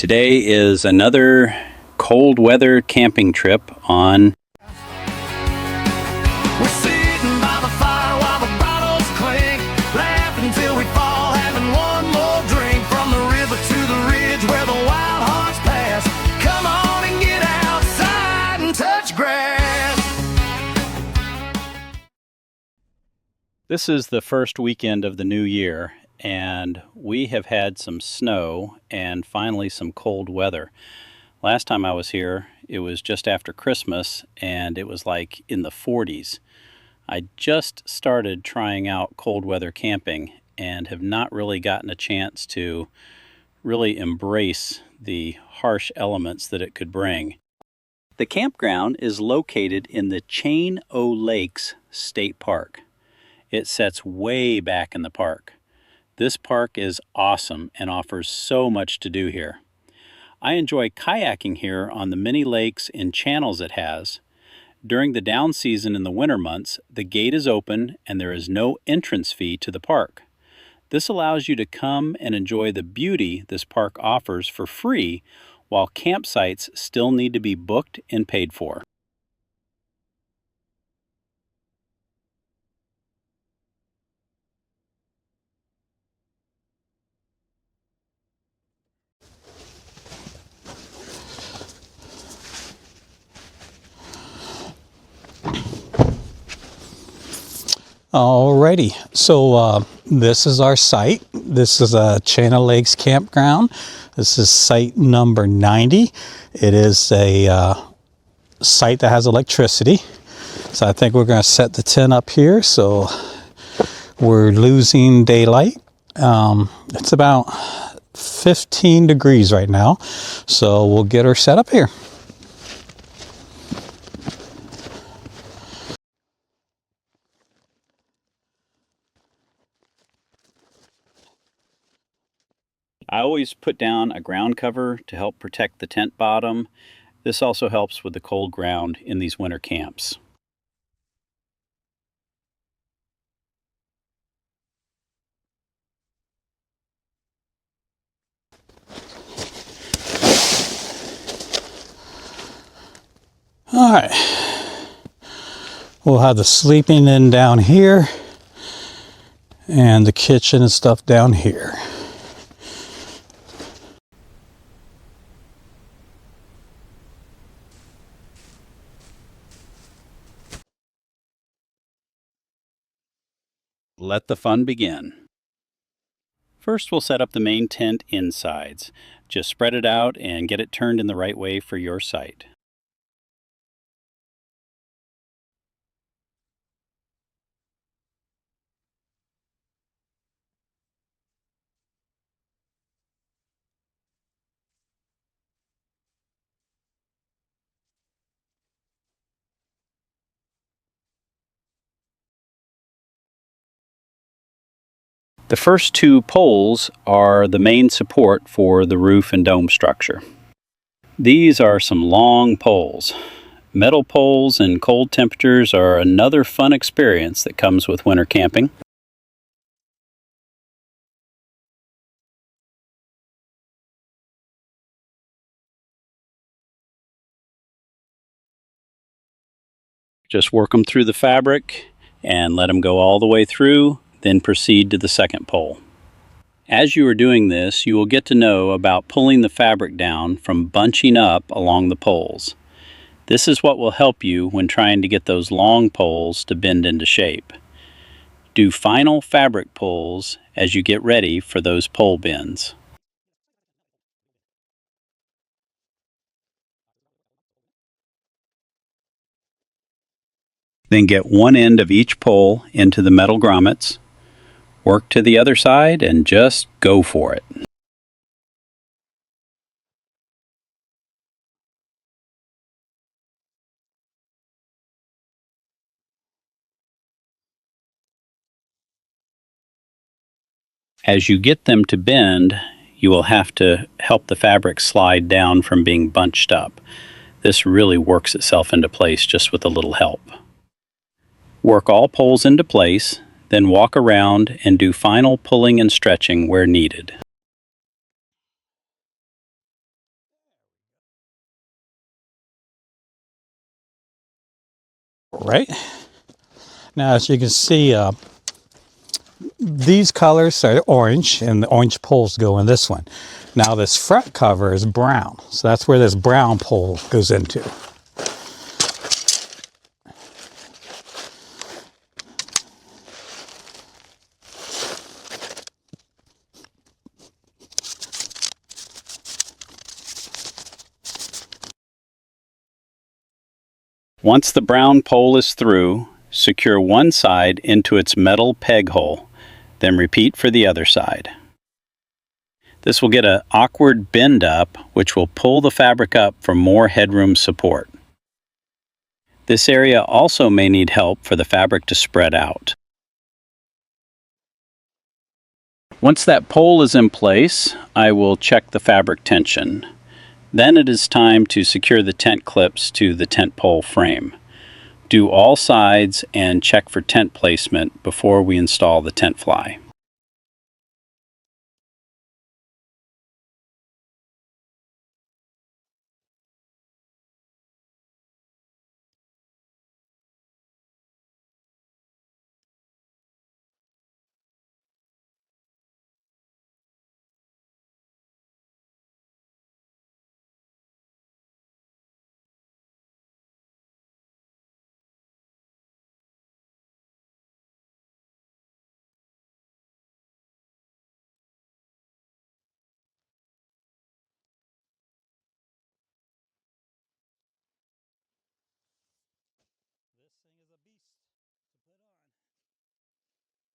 Today is another cold weather camping trip on We're sitting by the fire while the bottles clink, laughing till we fall, having one more drink. From the river to the ridge where the wild hearts pass. Come on and get outside and touch grass. This is the first weekend of the new year, and we have had some snow and finally some cold weather. Last time I was here, it was just after Christmas, and it was like in the 40s. I just started trying out cold weather camping and have not really gotten a chance to really embrace the harsh elements that it could bring. The campground is located in the Chain O' Lakes State Park. It sets way back in the park. This park is awesome and offers so much to do here. I enjoy kayaking here on the many lakes and channels it has. During the down season in the winter months, the gate is open and there is no entrance fee to the park. This allows you to come and enjoy the beauty this park offers for free, while campsites still need to be booked and paid for. Alrighty, so this is our site. This is a Chain O' Lakes campground. This is site number 90. It is a site that has electricity. So I think we're going to set the tent up here. So we're losing daylight. It's about 15 degrees right now. So we'll get her set up here. I always put down a ground cover to help protect the tent bottom. This also helps with the cold ground in these winter camps. All right, we'll have the sleeping in down here and the kitchen and stuff down here. Let the fun begin. First, we'll set up the main tent insides. Just spread it out and get it turned in the right way for your site. The first two poles are the main support for the roof and dome structure. These are some long poles. Metal poles in cold temperatures are another fun experience that comes with winter camping. Just work them through the fabric and let them go all the way through. Then proceed to the second pole. As you are doing this, you will get to know about pulling the fabric down from bunching up along the poles. This is what will help you when trying to get those long poles to bend into shape. Do final fabric pulls as you get ready for those pole bends. Then get one end of each pole into the metal grommets. Work to the other side and just go for it. As you get them to bend, you will have to help the fabric slide down from being bunched up. This really works itself into place just with a little help. Work all poles into place, then walk around and do final pulling and stretching where needed. Right now, as you can see, these colors are orange, and the orange poles go in this one. Now this front cover is brown, so that's where this brown pole goes into. Once the brown pole is through, secure one side into its metal peg hole, then repeat for the other side. This will get an awkward bend up, which will pull the fabric up for more headroom support. This area also may need help for the fabric to spread out. Once that pole is in place, I will check the fabric tension. Then it is time to secure the tent clips to the tent pole frame. Do all sides and check for tent placement before we install the tent fly.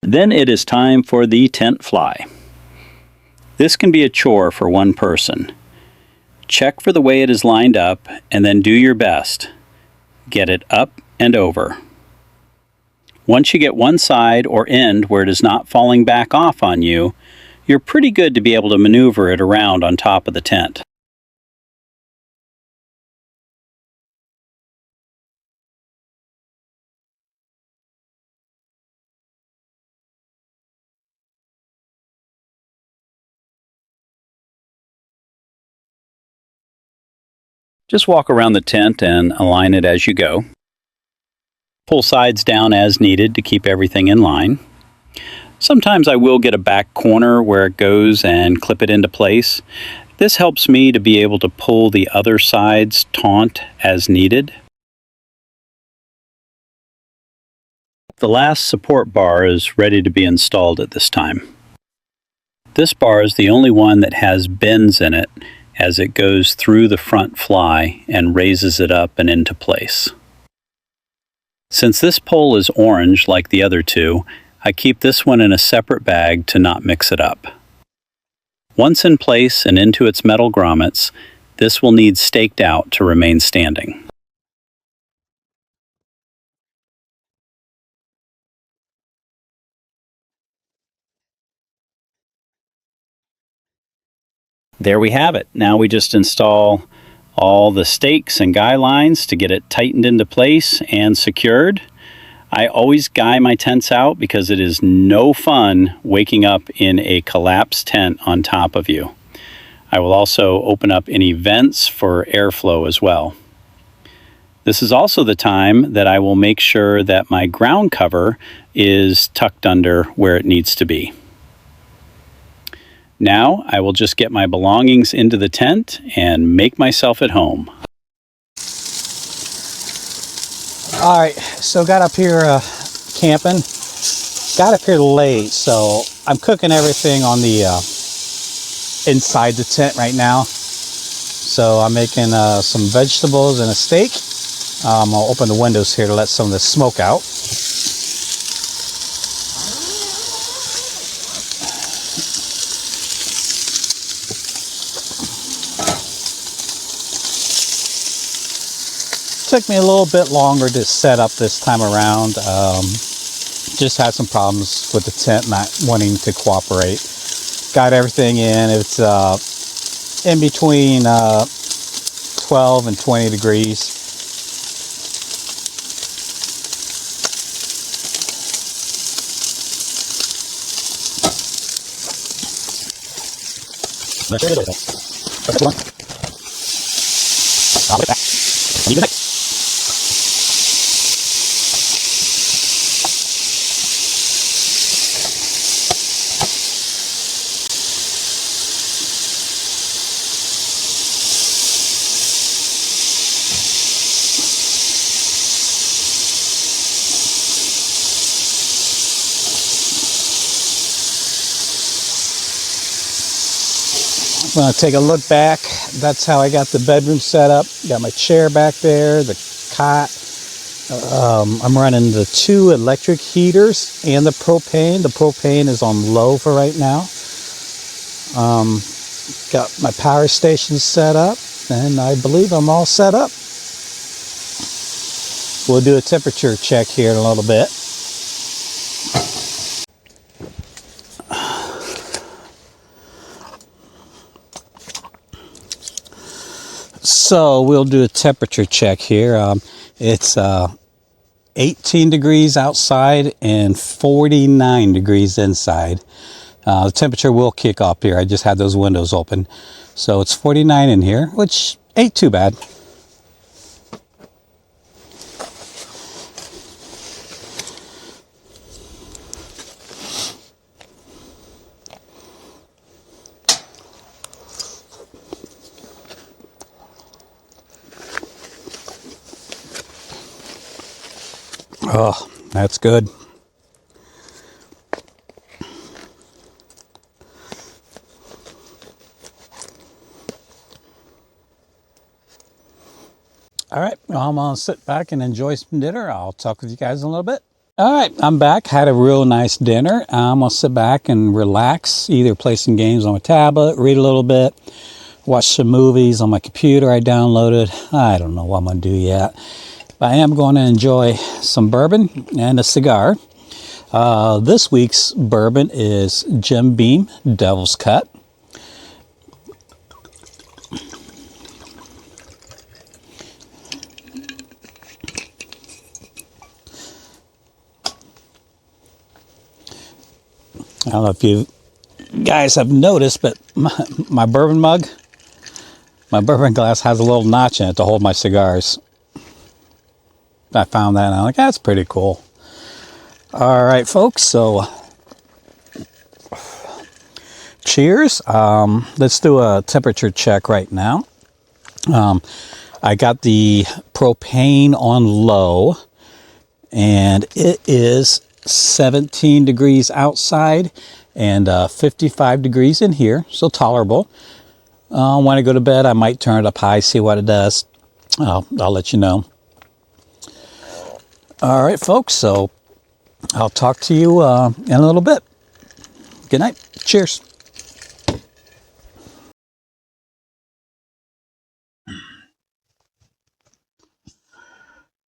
Then it is time for the tent fly. This can be a chore for one person. Check for the way it is lined up and then do your best. Get it up and over. Once you get one side or end where it is not falling back off on you, you're pretty good to be able to maneuver it around on top of the tent. Just walk around the tent and align it as you go. Pull sides down as needed to keep everything in line. Sometimes I will get a back corner where it goes and clip it into place. This helps me to be able to pull the other sides taut as needed. The last support bar is ready to be installed at this time. This bar is the only one that has bends in it as it goes through the front fly and raises it up and into place. Since this pole is orange like the other two, I keep this one in a separate bag to not mix it up. Once in place and into its metal grommets, this will need staked out to remain standing. There we have it. Now we just install all the stakes and guy lines to get it tightened into place and secured. I always guy my tents out because it is no fun waking up in a collapsed tent on top of you. I will also open up any vents for airflow as well. This is also the time that I will make sure that my ground cover is tucked under where it needs to be. Now I will just get my belongings into the tent and make myself at home. All right, so got up here camping. Got up here late, so I'm cooking everything on the inside the tent right now. So I'm making some vegetables and a steak. I'll open the windows here to let some of the smoke out. Took me a little bit longer to set up this time around. Just had some problems with the tent not wanting to cooperate. Got everything in. It's in between 12 and 20 degrees. When I take a look back, that's how I got the bedroom set up. Got my chair back there, the cot. I'm running the 2 electric heaters and the propane. The propane is on low for right now. Got my power station set up, and I believe I'm all set up. We'll do a temperature check here in a little bit. So we'll do a temperature check here. It's 18 degrees outside and 49 degrees inside. The temperature will kick up here. I just had those windows open. So it's 49 in here, which ain't too bad. Oh, that's good. All right, well, I'm gonna sit back and enjoy some dinner. I'll talk with you guys in a little bit. All right, I'm back. Had a real nice dinner. I'm gonna sit back and relax, either play some games on my tablet, read a little bit, watch some movies on my computer I downloaded. I don't know what I'm gonna do yet. But I am going to enjoy some bourbon and a cigar. This week's bourbon is Jim Beam Devil's Cut. I don't know if you guys have noticed, but my bourbon mug, my bourbon glass has a little notch in it to hold my cigars. I found that and I'm like, that's pretty cool. All right, folks, so cheers. Let's do a temperature check right now. I got the propane on low, and it is 17 degrees outside and 55 degrees in here, so tolerable. When I go to bed, I might turn it up high, see what it does. I'll let you know. All right, folks, so I'll talk to you in a little bit. Good night. Cheers.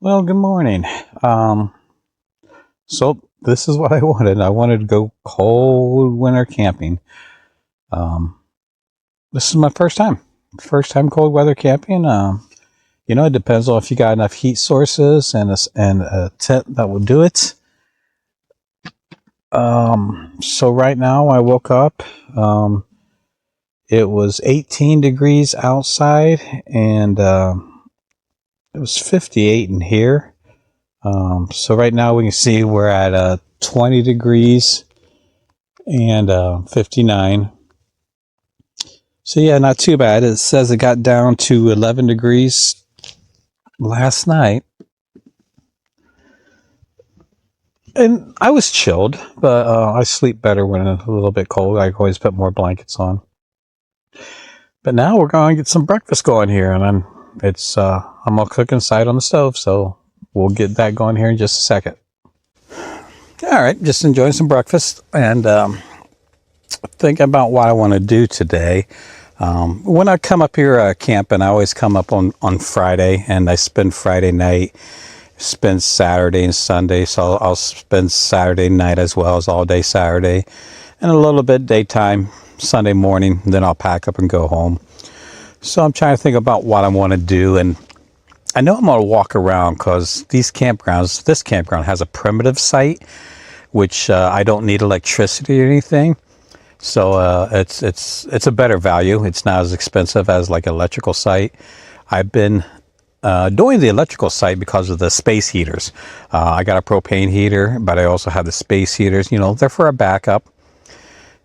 Well, good morning. So this is what I wanted. I wanted to go cold winter camping. This is my first time. First time cold weather camping. You know, it depends on if you got enough heat sources and a tent that will do it. So right now I woke up. It was 18 degrees outside and it was 58 in here. So right now we can see we're at 20 degrees and 59. So yeah, not too bad. It says it got down to 11 degrees last night. And I was chilled, but I sleep better when it's a little bit cold. I always put more blankets on. But now we're going to get some breakfast going here, and I'm gonna cook inside on the stove, so we'll get that going here in just a second. All right, just enjoying some breakfast and thinking about what I want to do today. When I come up here camping, I always come up on Friday, and I spend Friday night, spend Saturday and Sunday, so I'll spend Saturday night as well as all day Saturday, and a little bit daytime Sunday morning, then I'll pack up and go home. So I'm trying to think about what I want to do, and I know I'm going to walk around because this campground has a primitive site, which I don't need electricity or anything. So it's a better value. It's not as expensive as like an electrical site. I've been doing the electrical site because of the space heaters. I got a propane heater, but I also have the space heaters. You know, they're for a backup.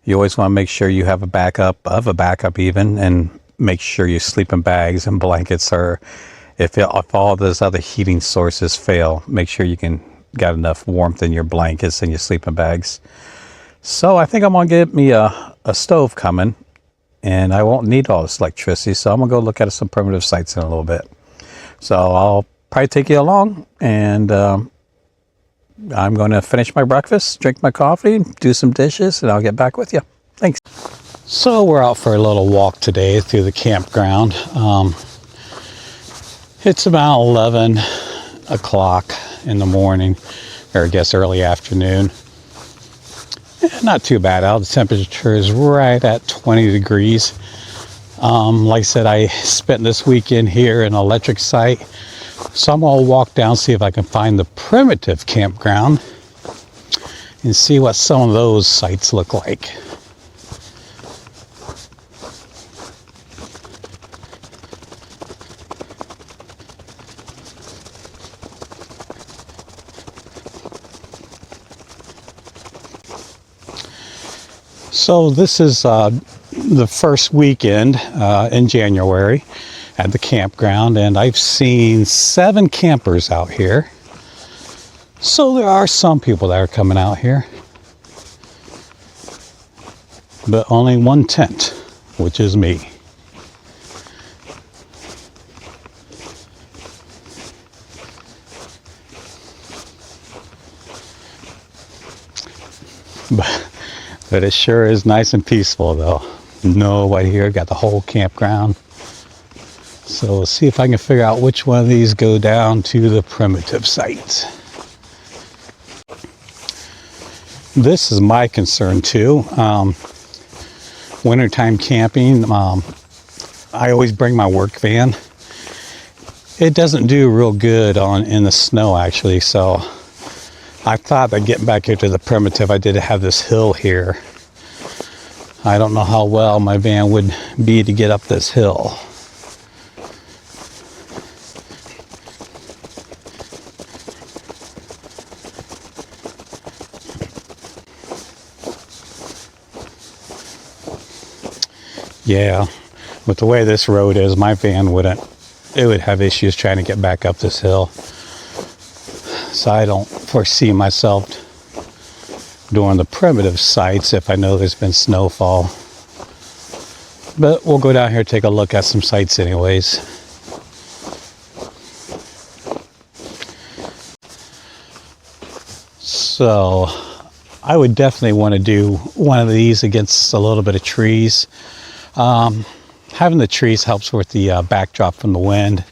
You always want to make sure you have a backup of a backup even, and make sure your sleeping bags and blankets are, if all those other heating sources fail, make sure you can got enough warmth in your blankets and your sleeping bags. So I think I'm going to get me a stove coming, and I won't need all this electricity, so I'm gonna go look at some primitive sites in a little bit. So I'll probably take you along, and I'm going to finish my breakfast, drink my coffee, do some dishes, and I'll get back with you. Thanks. So we're out for a little walk today through the campground. It's about 11 o'clock in the morning, or I guess early afternoon. Not too bad out. The temperature is right at 20 degrees. Like I said, I spent this weekend here in an electric site. So I'm going to walk down, see if I can find the primitive campground and see what some of those sites look like. So this is the first weekend in January at the campground, and I've seen 7 campers out here. So there are some people that are coming out here, but only one tent, which is me. But it sure is nice and peaceful, though. Nobody here, got the whole campground. So we'll see if I can figure out which one of these go down to the primitive site. This is my concern too. Wintertime camping, I always bring my work van. It doesn't do real good in the snow, actually, so I thought that getting back here to the primitive, I did have this hill here. I don't know how well my van would be to get up this hill. Yeah, with the way this road is, my van would have issues trying to get back up this hill. So I don't foresee myself doing the primitive sites if I know there's been snowfall. But we'll go down here and take a look at some sites anyways. So I would definitely want to do one of these against a little bit of trees. Having the trees helps with the backdrop from the wind.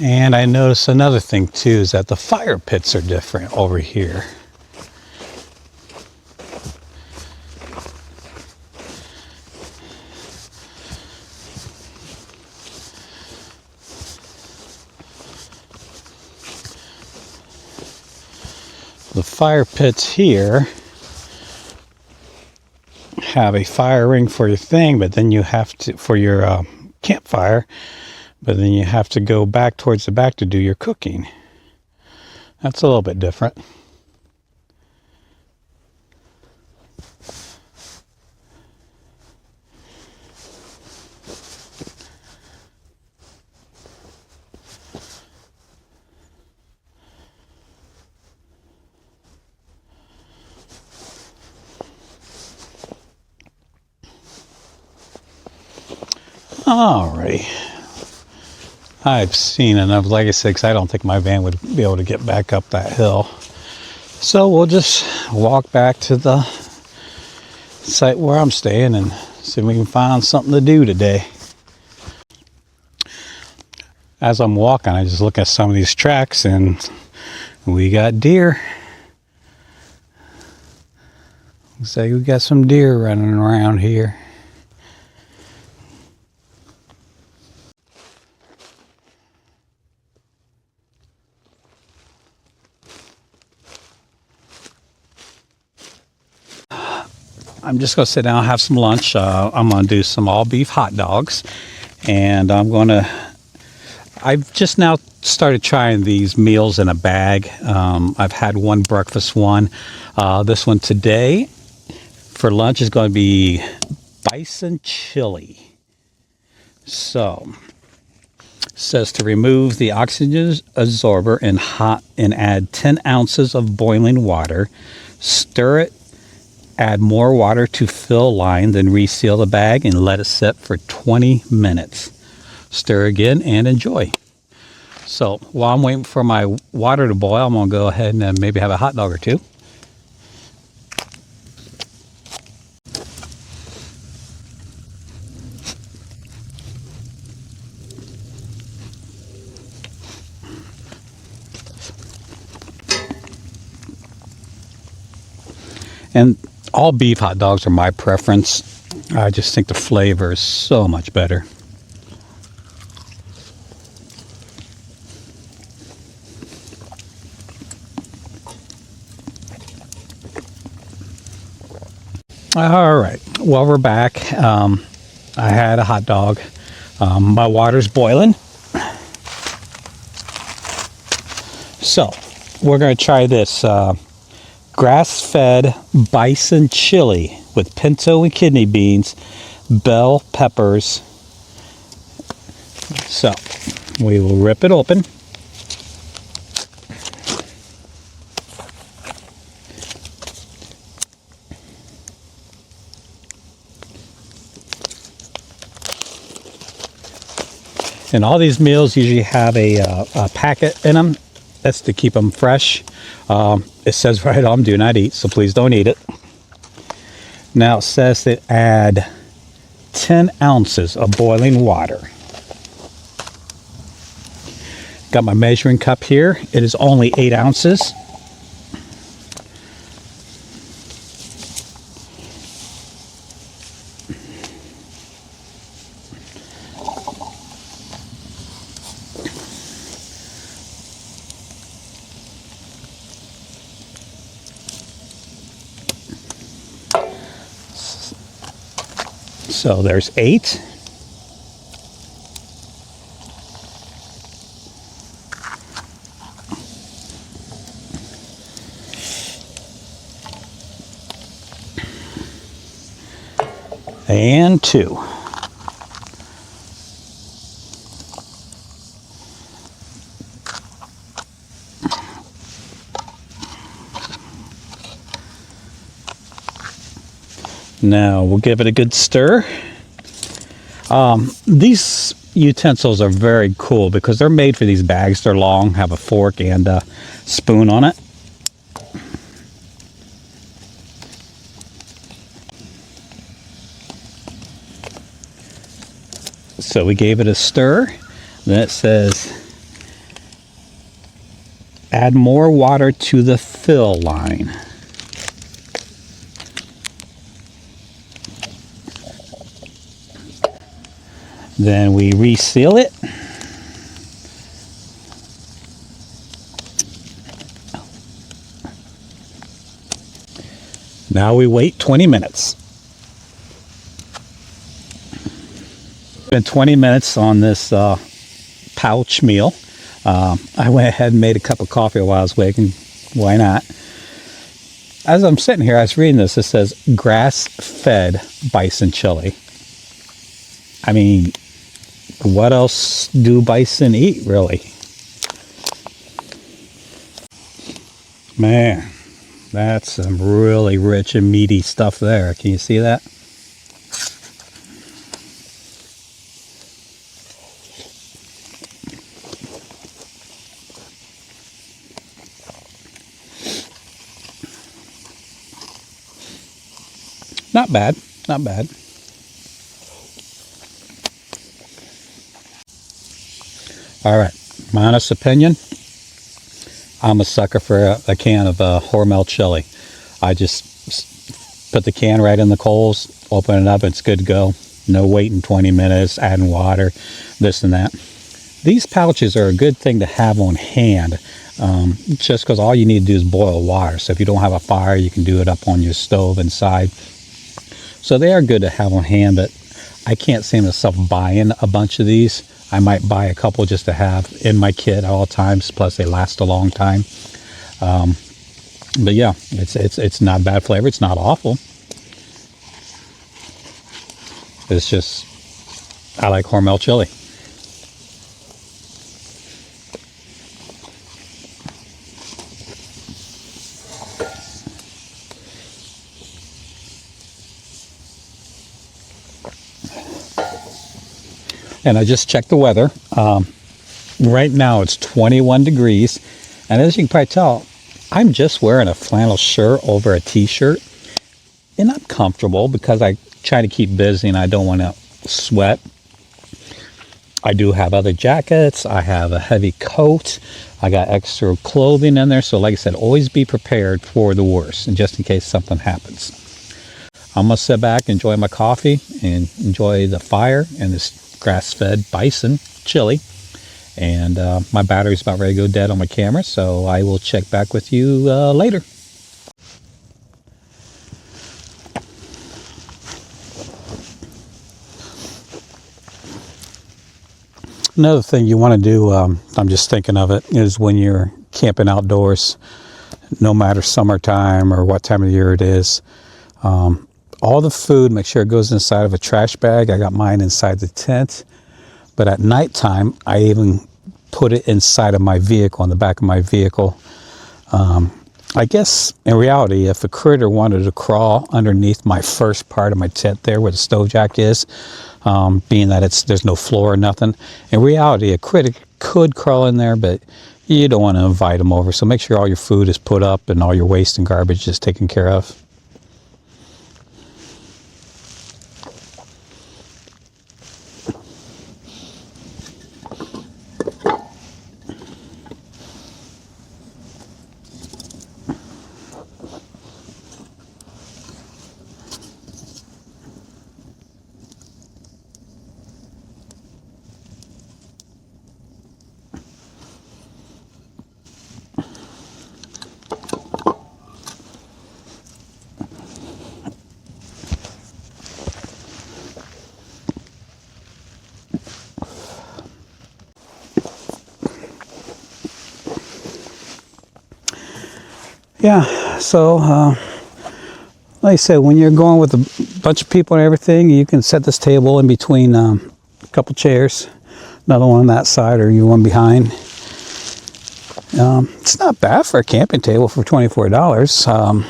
And I noticed another thing too, is that the fire pits are different over here. The fire pits here have a fire ring for your thing, but then you have to, for your campfire, but then you have to go back towards the back to do your cooking. That's a little bit different. Alrighty. I've seen enough, like I said, 'cause I don't think my van would be able to get back up that hill. So we'll just walk back to the site where I'm staying and see if we can find something to do today. As I'm walking, I just look at some of these tracks and we got deer. Looks like we got some deer running around here. I'm just going to sit down and have some lunch. I'm going to do some all beef hot dogs. And I've just now started trying these meals in a bag. I've had one breakfast one. This one today for lunch is going to be bison chili. So, it says to remove the oxygen absorber and add 10 ounces of boiling water. Stir it Add more water to fill line, then reseal the bag and let it sit for 20 minutes. Stir again and enjoy. So while I'm waiting for my water to boil, I'm going to go ahead and maybe have a hot dog or two. And all beef hot dogs are my preference. I just think the flavor is so much better. All right, well, we're back. I had a hot dog. My water's boiling. So we're going to try this grass-fed bison chili with pinto and kidney beans, bell peppers. So we will rip it open. And all these meals usually have a packet in them. That's to keep them fresh. It says right on, do not eat, so please don't eat it. Now it says to add 10 ounces of boiling water. Got my measuring cup here. It is only 8 ounces. So there's 8. And 2. Now we'll give it a good stir. These utensils are very cool because they're made for these bags. They're long, have a fork and a spoon on it. So we gave it a stir. Then it says, add more water to the fill line. Then we reseal it. Now we wait 20 minutes. Been 20 minutes on this pouch meal. I went ahead and made a cup of coffee while I was waiting. Why not? As I'm sitting here, I was reading this. It says grass-fed bison chili. I mean, what else do bison eat, really? Man, that's some really rich and meaty stuff there. Can you see that? Not bad, not bad. All right, my honest opinion, I'm a sucker for a can of Hormel chili. I just put the can right in the coals, open it up, it's good to go. No waiting 20 minutes, adding water, this and that. These pouches are a good thing to have on hand, just because all you need to do is boil water. So if you don't have a fire, you can do it up on your stove inside. So they are good to have on hand, but I can't see myself buying a bunch of these. I might buy a couple just to have in my kit at all times. Plus, they last a long time. But yeah, it's not a bad flavor. It's not awful. It's just, I like Hormel chili. And I just checked the weather. Right now it's 21 degrees. And as you can probably tell, I'm just wearing a flannel shirt over a t-shirt. And I'm comfortable because I try to keep busy and I don't want to sweat. I do have other jackets. I have a heavy coat. I got extra clothing in there. So like I said, always be prepared for the worst and just in case something happens. I'm going to sit back, enjoy my coffee, and enjoy the fire and this grass-fed bison chili. And my battery's about ready to go dead on my camera, so I will check back with you later. Another thing you want to do, I'm just thinking of it, is when you're camping outdoors, no matter summertime or what time of the year it is, all the food, make sure it goes inside of a trash bag. I got mine inside the tent. But at nighttime, I even put it inside of my vehicle, on the back of my vehicle. I guess in reality, if a critter wanted to crawl underneath my first part of my tent there where the stove jack is, being that there's no floor or nothing, in reality, a critter could crawl in there, but you don't want to invite them over. So make sure all your food is put up and all your waste and garbage is taken care of. Yeah, so like I said, when you're going with a bunch of people and everything, you can set this table in between a couple chairs, another one on that side or you one behind. It's not bad for a camping table for $24.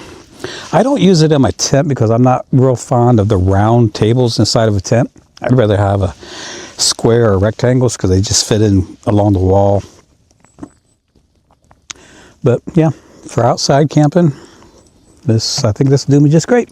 I don't use it in my tent because I'm not real fond of the round tables inside of a tent. I'd rather have a square or rectangles because they just fit in along the wall. But yeah, for outside camping, I think this will do me just great.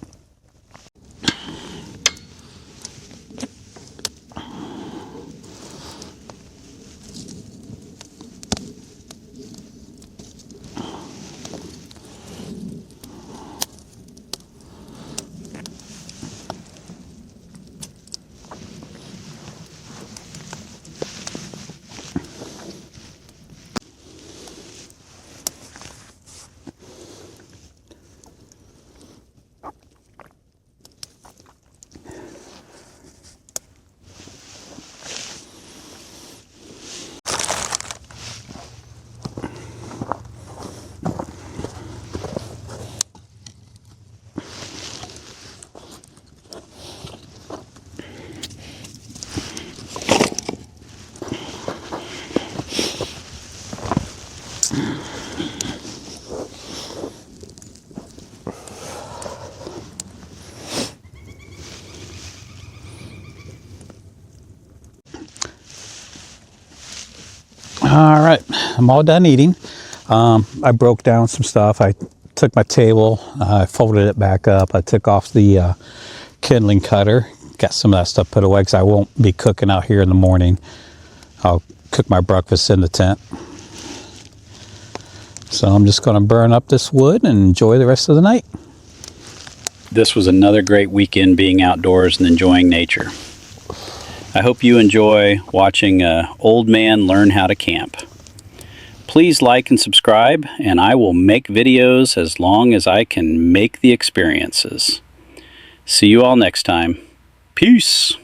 All right, I'm all done eating. I broke down some stuff. I took my table, I folded it back up. I took off the kindling cutter, got some of that stuff put away because I won't be cooking out here in the morning. I'll cook my breakfast in the tent. So I'm just going to burn up this wood and enjoy the rest of the night. This was another great weekend being outdoors and enjoying nature. I hope you enjoy watching an old man learn how to camp. Please like and subscribe, and I will make videos as long as I can make the experiences. See you all next time. Peace.